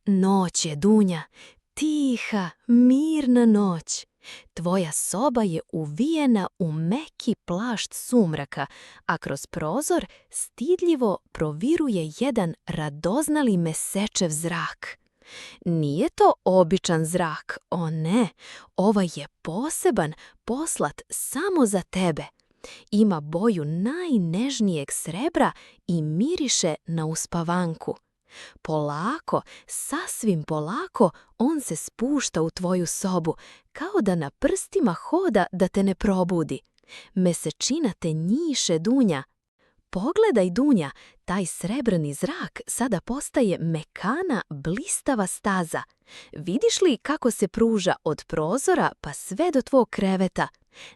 Noć je, Dunja, tiha, mirna noć. Tvoja soba je uvijena u meki plašt sumraka, a kroz prozor stidljivo proviruje jedan radoznali mesečev zrak. Nije to običan zrak, o ne, ovaj je poseban, poslat samo za tebe. Ima boju najnežnijeg srebra i miriše na uspavanku. Polako, sasvim polako, on se spušta u tvoju sobu, kao da na prstima hoda da te ne probudi. Mesečina te njiše, Dunja. Pogledaj, Dunja, taj srebrni zrak sada postaje mekana, blistava staza. Vidiš li kako se pruža od prozora pa sve do tvog kreveta?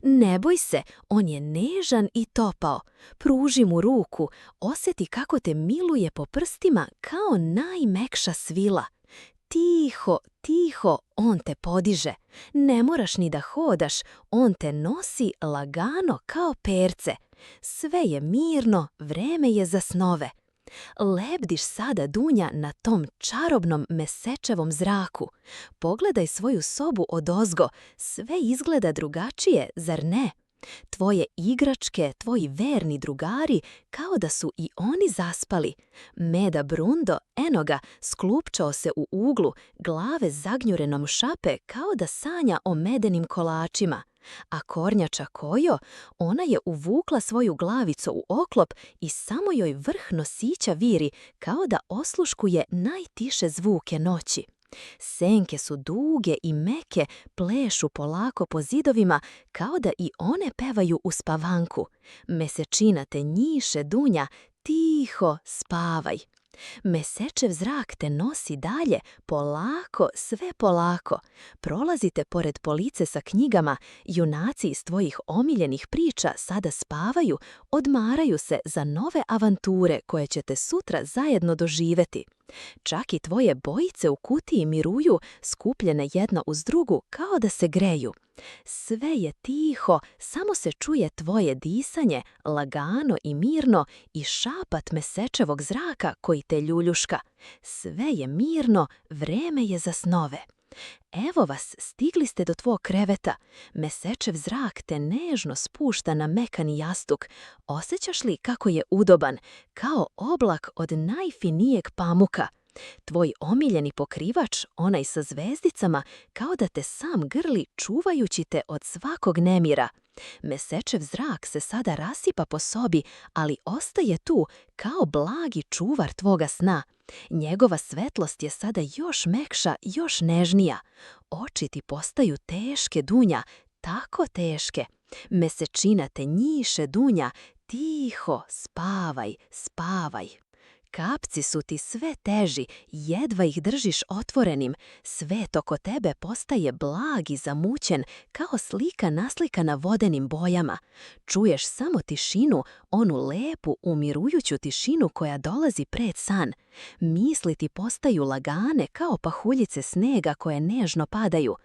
Ne boj se, on je nežan i topao. Pruži mu ruku, osjeti kako te miluje po prstima kao najmekša svila. Tiho, tiho, on te podiže. Ne moraš ni da hodaš, on te nosi lagano kao perce. Sve je mirno, vreme je za snove. Lebdiš sada, Dunja, na tom čarobnom mesečevom zraku. Pogledaj svoju sobu odozgo, sve izgleda drugačije, zar ne? Tvoje igračke, tvoji verni drugari, kao da su i oni zaspali. Meda Brundo, eno ga, sklupčao se u uglu, glave zagnjurenom šape kao da sanja o medenim kolačima. A kornjača Kojo, ona je uvukla svoju glavicu u oklop i samo joj vrh nosića viri, kao da osluškuje najtiše zvuke noći. Senke su duge i meke, plešu polako po zidovima, kao da i one pevaju u spavanku. Mesečina te njiše, Dunja, tiho spavaj. Mesečev zrak te nosi dalje, polako, sve polako. Prolazite pored police sa knjigama, junaci iz tvojih omiljenih priča sada spavaju, odmaraju se za nove avanture koje ćete sutra zajedno doživjeti. Čak i tvoje bojice u kutiji miruju, skupljene jedna uz drugu, kao da se greju. Sve je tiho, samo se čuje tvoje disanje, lagano i mirno, i šapat mesečevog zraka koji te ljuljuška. Sve je mirno, vreme je za snove. Evo vas, stigli ste do tvog kreveta. Mesečev zrak te nežno spušta na mekani jastuk. Osjećaš li kako je udoban, kao oblak od najfinijeg pamuka? Tvoj omiljeni pokrivač, onaj sa zvezdicama, kao da te sam grli čuvajući te od svakog nemira. Mesečev zrak se sada rasipa po sobi, ali ostaje tu kao blagi čuvar tvoga sna. Njegova svetlost je sada još mekša, još nežnija. Oči ti postaju teške, Dunja, tako teške. Mesečina te njiše, Dunja, tiho, spavaj, spavaj. Kapci su ti sve teži, jedva ih držiš otvorenim. Svet oko tebe postaje blag i zamućen, kao slika naslikana vodenim bojama. Čuješ samo tišinu, onu lepu, umirujuću tišinu koja dolazi pred san. Misli ti postaju lagane kao pahuljice snega koje nežno padaju.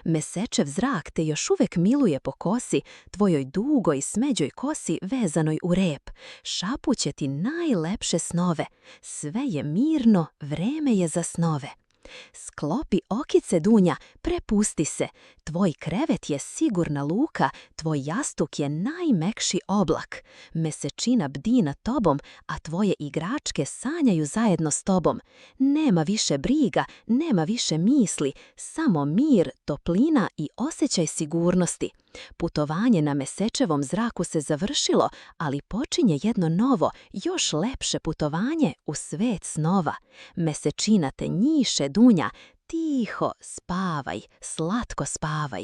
Mesečev zrak te još uvek miluje po kosi, tvojoj dugoj smeđoj kosi vezanoj u rep. Šapuće ti najlepše snove. Sve je mirno, vreme je za snove. Sklopi okice, Dunja, prepusti se. Tvoj krevet je sigurna luka, tvoj jastuk je najmekši oblak. Mesečina bdi nad tobom, a tvoje igračke sanjaju zajedno s tobom. Nema više briga, nema više misli, samo mir, toplina i osjećaj sigurnosti. Putovanje na mesečevom zraku se završilo, ali počinje jedno novo, još lepše putovanje u svet snova. Mesečina te njiše, Dunja, tiho spavaj, slatko spavaj.